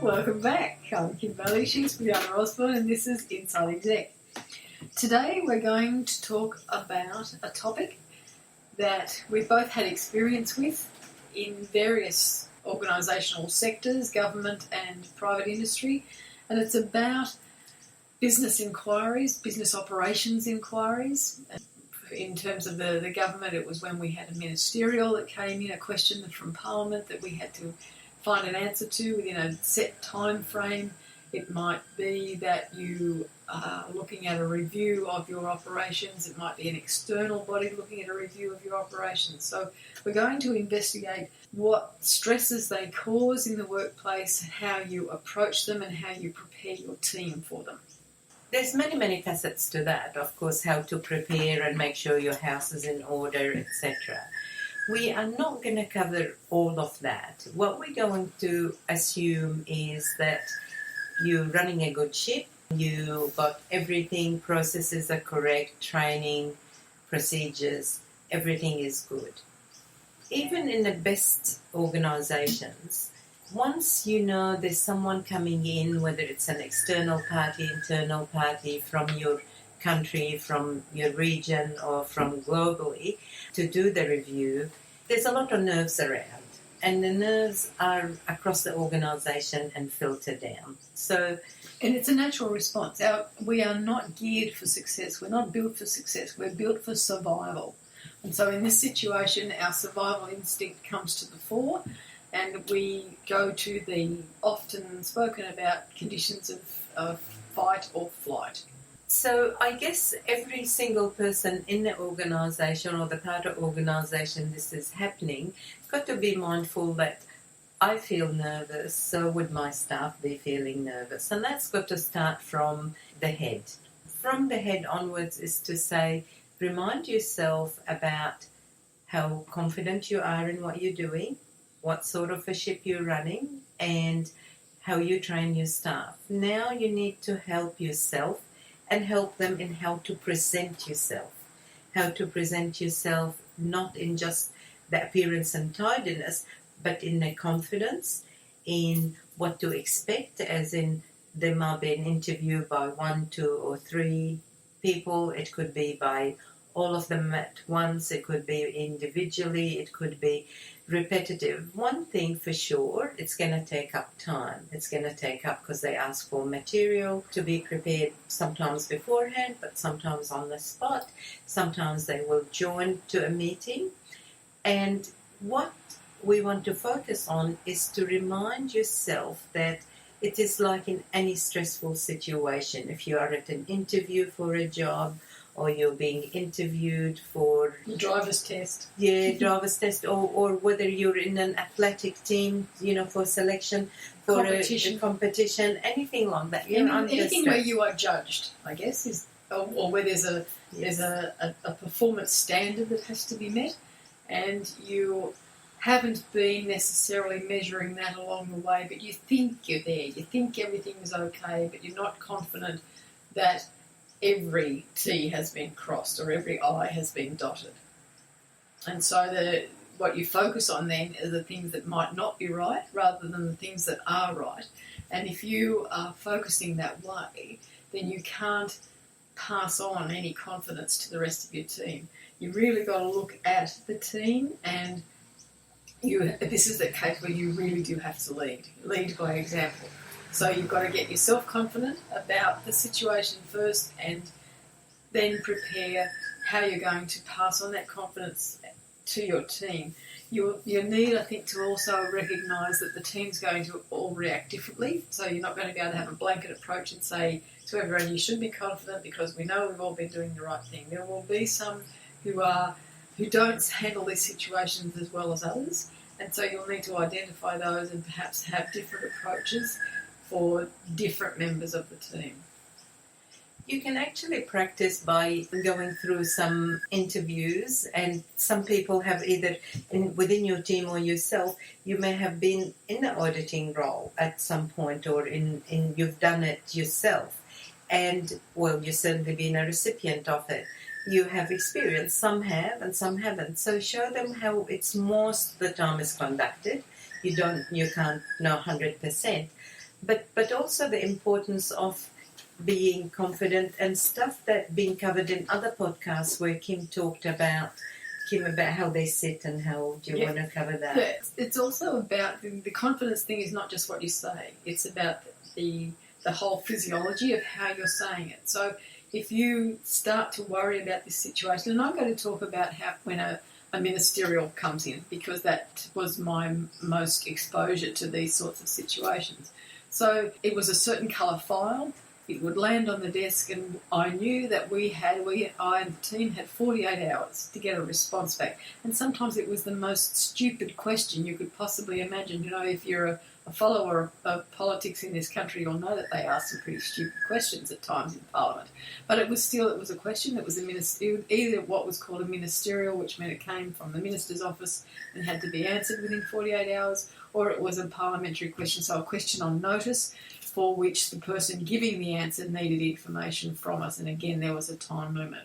Welcome back. I'm Kim she's Fulyana, and this is Inside Exec. Today we're going to talk about a topic that we've both had experience with in various organisational sectors, government and private industry, and it's about business inquiries, business operations inquiries. In terms of the government, it was when we had a ministerial that came in, a question from Parliament that we had to find an answer to within a set time frame. It might be that you are looking at a review of your operations. It might be an external body looking at a review of your operations. So we're going to investigate what stresses they cause in the workplace, how you approach them and how you prepare your team for them. There's many facets to that, of course, how to prepare and make sure your house is in order, etc. We are not going to cover all of that. What we're going to assume is that you're running a good ship, you got everything, processes are correct, training, procedures, everything is good. Even in the best organizations, once you know there's someone coming in, whether it's an external party, internal party, from your country, from your region, or from globally, to do the review, there's a lot of nerves around. And the nerves are across the organisation and filter down. And it's a natural response. We are not geared for success. We're not built for success. We're built for survival. And so in this situation, our survival instinct comes to the fore, and we go to the often spoken about conditions of fight or flight. So I guess every single person in the organisation or the part of organisation this is happening got to be mindful that I feel nervous, so would my staff be feeling nervous. And that's got to start from the head. From the head onwards is to say, remind yourself about how confident you are in what you're doing, what sort of a ship you're running, and how you train your staff. Now you need to help yourself and help them in how to present yourself. How to present yourself not in just the appearance and tidiness, but in the confidence, in what to expect, as in there might be an interview by 1, 2 or 3 people. It could be by all of them at once. It could be individually. It could be repetitive. One thing for sure, it's going to take up time. It's going to take up because they ask for material to be prepared sometimes beforehand, but sometimes on the spot. Sometimes they will join to a meeting. And what we want to focus on is to remind yourself that it is like in any stressful situation. If you are at an interview for a job, or you're being interviewed for the driver's test. Yeah, driver's test, or whether you're in an athetic team, for selection, for a competition, anything like that. Anything where you are judged, I guess, or where there's a performance standard that has to be met, and you haven't been necessarily measuring that along the way, but you think you're there, you think everything is okay, but you're not confident that every T has been crossed or every I has been dotted. And so what you focus on then are the things that might not be right rather than the things that are right. And if you are focusing that way, then you can't pass on any confidence to the rest of your team. You really got to look at the team, and this is the case where you really do have to lead by example. So you've got to get yourself confident about the situation first, and then prepare how you're going to pass on that confidence to your team. You need, I think, to also recognise that the team's going to all react differently. So you're not going to be able to have a blanket approach and say to everyone, you should be confident because we know we've all been doing the right thing. There will be some who don't handle these situations as well as others, and so you'll need to identify those and perhaps have different approaches for different members of the team. You can actually practice by going through some interviews, and some people have either within your team or yourself, you may have been in the auditing role at some point, or you've done it yourself, and you've certainly been a recipient of it. You have experience, some have and some haven't. So show them how it's most of the time is conducted. You can't know 100%. But also the importance of being confident and stuff that being covered in other podcasts where Kim talked about how they sit and how do you want to cover that? Yeah, it's also about the confidence thing is not just what you say. It's about the whole physiology of how you're saying it. So if you start to worry about this situation, and I'm going to talk about how when a ministerial comes in, because that was my most exposure to these sorts of situations. So it was a certain colour file. It would land on the desk, and I knew that I and the team had 48 hours to get a response back. And sometimes it was the most stupid question you could possibly imagine. You know, if you're a follower of politics in this country, you'll know that they ask some pretty stupid questions at times in Parliament. But it was a question. It was either what was called a ministerial, which meant it came from the minister's office and had to be answered within 48 hours, or it was a parliamentary question, so a question on notice, for which the person giving the answer needed information from us, and again there was a time limit.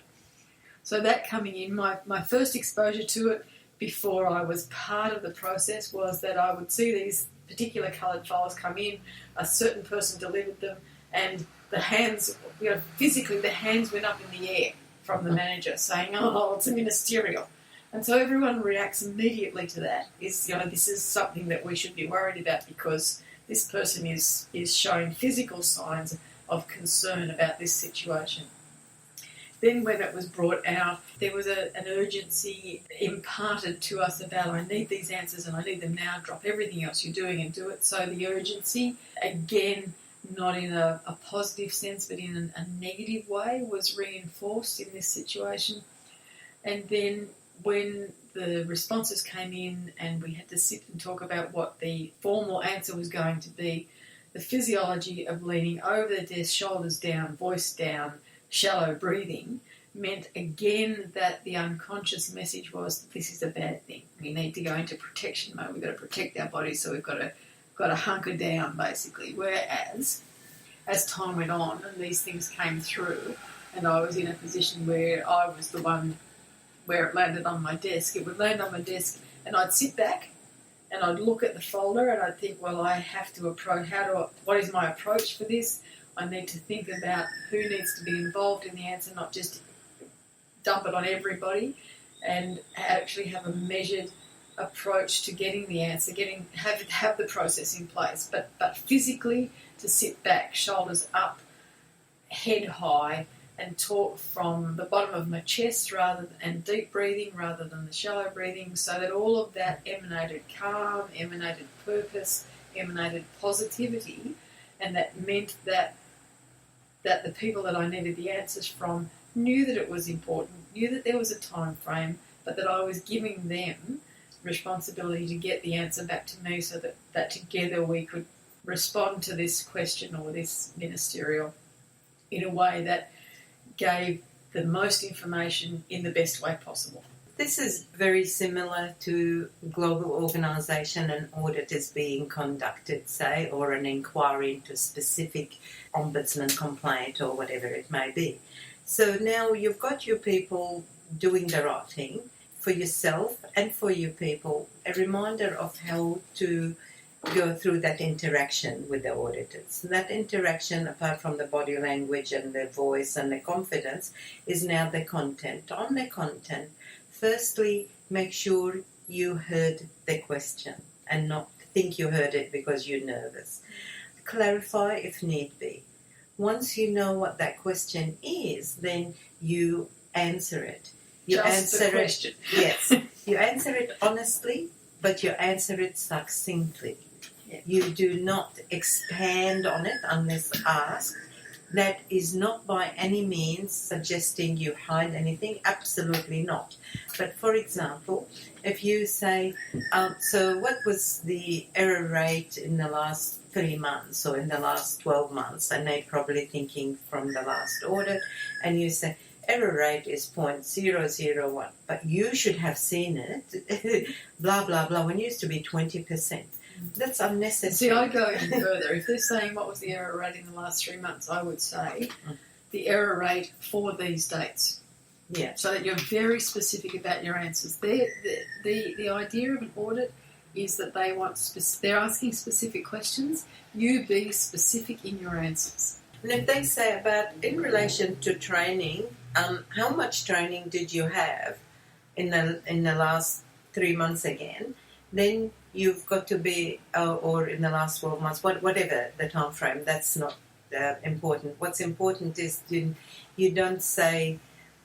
So that coming in, my first exposure to it before I was part of the process was that I would see these particular coloured files come in, a certain person delivered them, and the hands, physically the hands went up in the air from the manager saying, oh, it's a ministerial. And so everyone reacts immediately to that. This is something that we should be worried about because this person is showing physical signs of concern about this situation. Then when it was brought out, there was an urgency imparted to us about, I need these answers and I need them now, drop everything else you're doing and do it. So the urgency, again, not in a positive sense, but in a negative way, was reinforced in this situation. And then when the responses came in and we had to sit and talk about what the formal answer was going to be, the physiology of leaning over the desk, shoulders down, voice down, shallow breathing, meant again that the unconscious message was that this is a bad thing. We need to go into protection mode. We've got to protect our bodies, so we've got to hunker down, basically. Whereas, as time went on and these things came through, and I was in a position where I was the one where it landed on my desk, it would land on my desk and I'd sit back and I'd look at the folder and I'd think, well, I have to approach, what is my approach for this? I need to think about who needs to be involved in the answer, not just dump it on everybody, and actually have a measured approach to getting the answer, have the process in place, but physically to sit back, shoulders up, head high, and talk from the bottom of my chest and deep breathing rather than the shallow breathing, so that all of that emanated calm, emanated purpose, emanated positivity, and that meant that the people that I needed the answers from knew that it was important, knew that there was a time frame, but that I was giving them responsibility to get the answer back to me so that together we could respond to this question or this ministerial in a way that gave the most information in the best way possible. This is very similar to global organisation and audit is being conducted, say, or an inquiry into a specific ombudsman complaint or whatever it may be. So now you've got your people doing the right thing for yourself and for your people, a reminder of how to go through that interaction with the auditors. That interaction, apart from the body language and the voice and the confidence, is now the content. On the content, firstly, make sure you heard the question and not think you heard it because you're nervous. Clarify if need be. Once you know what that question is, then you answer it. You answer the question. Yes. You answer it honestly, but you answer it succinctly. Yeah. You do not expand on it unless asked. That is not by any means suggesting you hide anything. Absolutely not. But for example, if you say, so what was the error rate in the last 3 months or in the last 12 months? And they're probably thinking from the last audit. And you say, error rate is 0.001. But you should have seen it. Blah, blah, blah. When it used to be 20%. That's unnecessary. See, I go even further. If they're saying what was the error rate in the last 3 months, I would say the error rate for these dates. Yeah. So that you're very specific about your answers. The idea of an audit is that they're asking specific questions. You be specific in your answers. And if they say about, in relation to training, how much training did you have in the last 3 months again, then you've got to be, or in the last 12 months, whatever the time frame, that's not important. What's important is you don't say,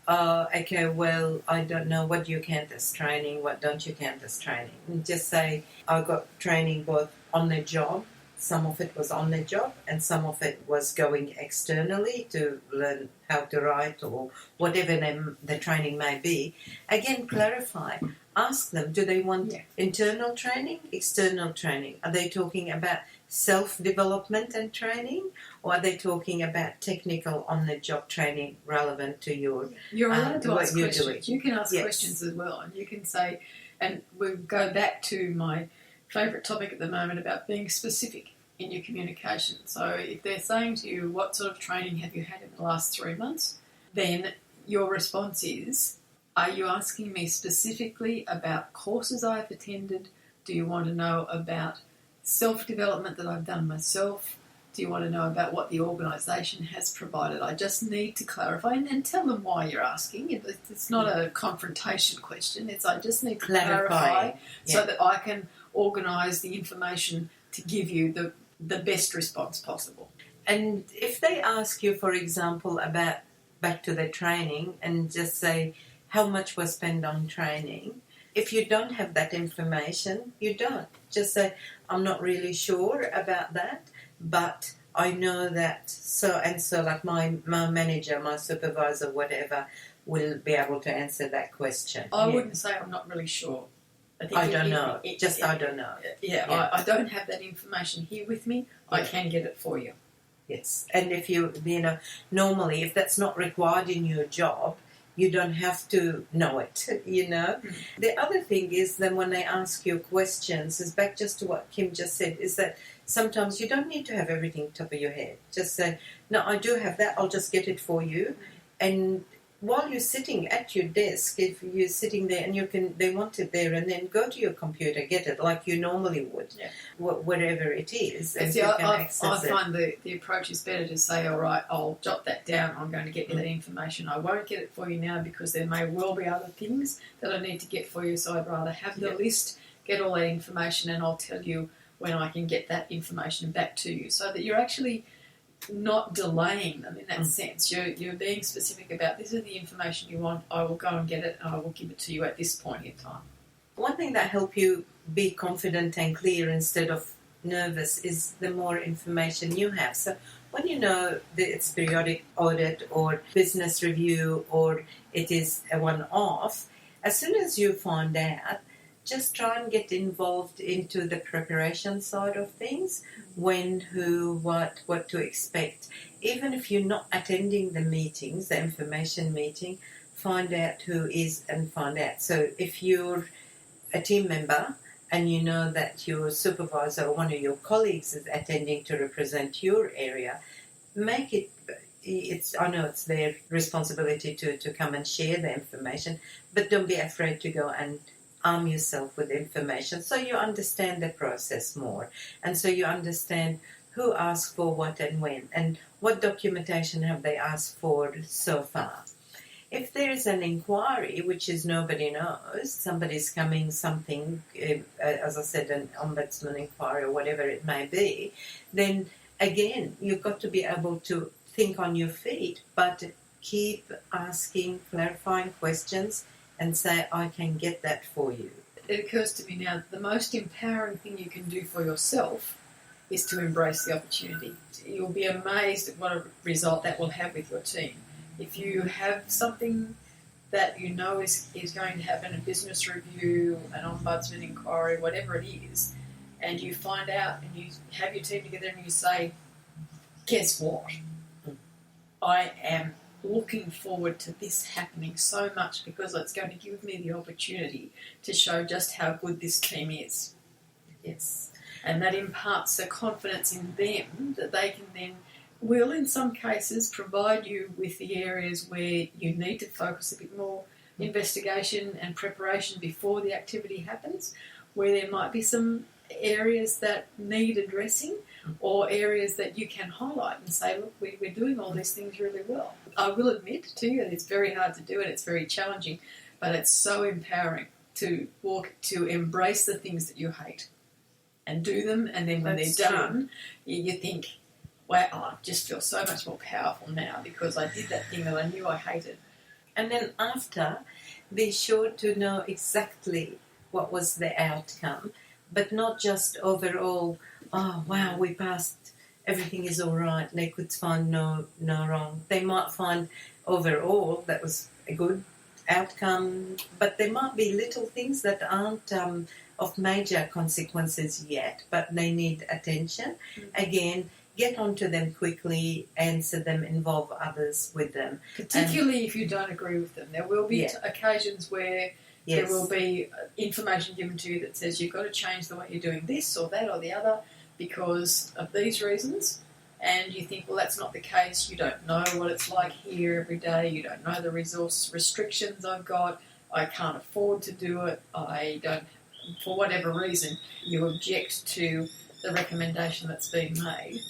okay, well, I don't know, what do you count as training, what don't you count as training. And just say, I got training both on the job, some of it was on the job, and some of it was going externally to learn how to write or whatever the training may be. Again, clarify. Ask them, do they want internal training, external training? Are they talking about self-development and training, or are they talking about technical on-the-job training relevant to your You're allowed to ask questions. Doing? You can ask questions as well, and you can say, and we'll go back to my favourite topic at the moment about being specific in your communication. So if they're saying to you, what sort of training have you had in the last 3 months, then your response is, are you asking me specifically about courses I've attended? Do you want to know about self-development that I've done myself? Do you want to know about what the organisation has provided? I just need to clarify and tell them why you're asking. It's not a confrontation question. It's I just need to clarify so that I can organise the information to give you the best response possible. And if they ask you, for example, about back to the training and just say, how much was spent on training? If you don't have that information, you don't. Just say, I'm not really sure about that, but I know that so and so, like my manager, my supervisor, whatever, will be able to answer that question. I wouldn't say I'm not really sure. I don't know. I don't know. I don't have that information here with me. Yeah. I can get it for you. Yes. And if you normally, if that's not required in your job, you don't have to know it, Mm-hmm. The other thing is then when they ask you questions, is back just to what Kim just said, is that sometimes you don't need to have everything top of your head. Just say, no, I do have that, I'll just get it for you. And while you're sitting at your desk, if you're sitting there and they want it there, and then go to your computer, get it like you normally would, whatever it is. And see, I find the approach is better to say, all right, I'll jot that down, I'm going to get you that information. I won't get it for you now because there may well be other things that I need to get for you, so I'd rather have the list, get all that information, and I'll tell you when I can get that information back to you, so that you're actually not delaying them in that sense. You're being specific about, this is the information you want, I will go and get it and I will give it to you at this point in time. One thing that helps you be confident and clear instead of nervous is the more information you have. So when you know that it's periodic audit or business review or it is a one-off, as soon as you find out, just try and get involved into the preparation side of things, when, who, what to expect. Even if you're not attending the meetings, the information meeting, find out who is and find out. So if you're a team member and you know that your supervisor or one of your colleagues is attending to represent your area, make it, I know it's their responsibility to come and share the information, but don't be afraid to go and arm yourself with information so you understand the process more, and so you understand who asked for what and when, and what documentation have they asked for so far. If there is an inquiry, which is nobody knows, somebody's coming, something, as I said, an ombudsman inquiry or whatever it may be, then again, you've got to be able to think on your feet, but keep asking, clarifying questions, and say, I can get that for you. It occurs to me now, the most empowering thing you can do for yourself is to embrace the opportunity. You'll be amazed at what a result that will have with your team. If you have something that you know is going to happen, a business review, an ombudsman inquiry, whatever it is, and you find out and you have your team together and you say, guess what? I am looking forward to this happening so much because it's going to give me the opportunity to show just how good this team is. Yes. And that imparts a confidence in them that they can then, will in some cases, provide you with the areas where you need to focus a bit more investigation and preparation before the activity happens, where there might be some areas that need addressing or areas that you can highlight and say, look, we're doing all these things really well. I will admit to you that it's very hard to do and it's very challenging, but it's so empowering to embrace the things that you hate and do them, and then when That's they're done, you think, wow, I just feel so much more powerful now because I did that thing that I knew I hated. And then after, be sure to know exactly what was the outcome, but not just overall, oh, wow, we passed, everything is all right, they could find no wrong. They might find overall that was a good outcome, but there might be little things that aren't of major consequences yet, but they need attention. Again, get onto them quickly, answer them, involve others with them. Particularly if you don't agree with them. There will be occasions where there will be information given to you that says you've got to change the way you're doing this or that or the other because of these reasons. And you think, well, that's not the case. You don't know what it's like here every day. You don't know the resource restrictions I've got. I can't afford to do it. I don't, for whatever reason, you object to the recommendation that's being made.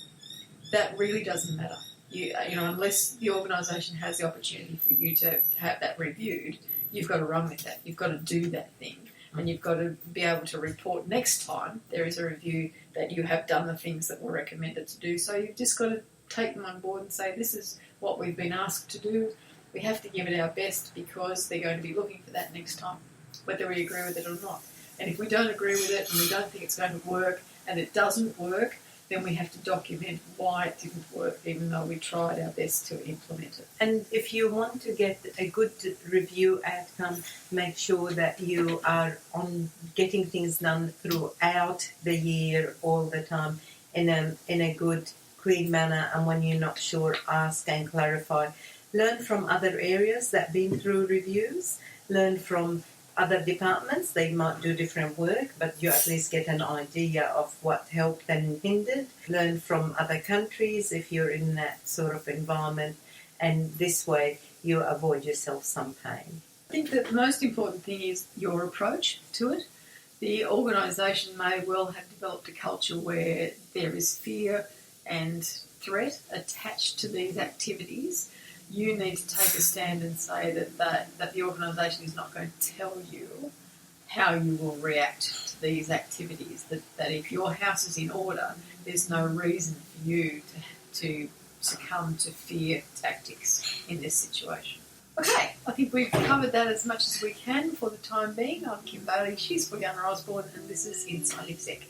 That really doesn't matter. You know, unless the organisation has the opportunity for you to have that reviewed, you've got to run with that. You've got to do that thing. And you've got to be able to report next time there is a review that you have done the things that were recommended to do. So you've just got to take them on board and say, this is what we've been asked to do. We have to give it our best because they're going to be looking for that next time, whether we agree with it or not. And if we don't agree with it and we don't think it's going to work and it doesn't work, then we have to document why it didn't work, even though we tried our best to implement it. And if you want to get a good review outcome, make sure that you are on getting things done throughout the year, all the time, in a good, clean manner. And when you're not sure, ask and clarify. Learn from other areas that have been through reviews. Learn from other departments. They might do different work, but you at least get an idea of what helped and hindered. Learn from other countries if you're in that sort of environment, and this way you avoid yourself some pain. I think that the most important thing is your approach to it. The organisation may well have developed a culture where there is fear and threat attached to these activities. You need to take a stand and say that the organisation is not going to tell you how you will react to these activities, that if your house is in order, there's no reason for you to succumb to fear tactics in this situation. Okay, I think we've covered that as much as we can for the time being. I'm Kim Bailey, she's Fulyana Osborne, and this is Inside Exec.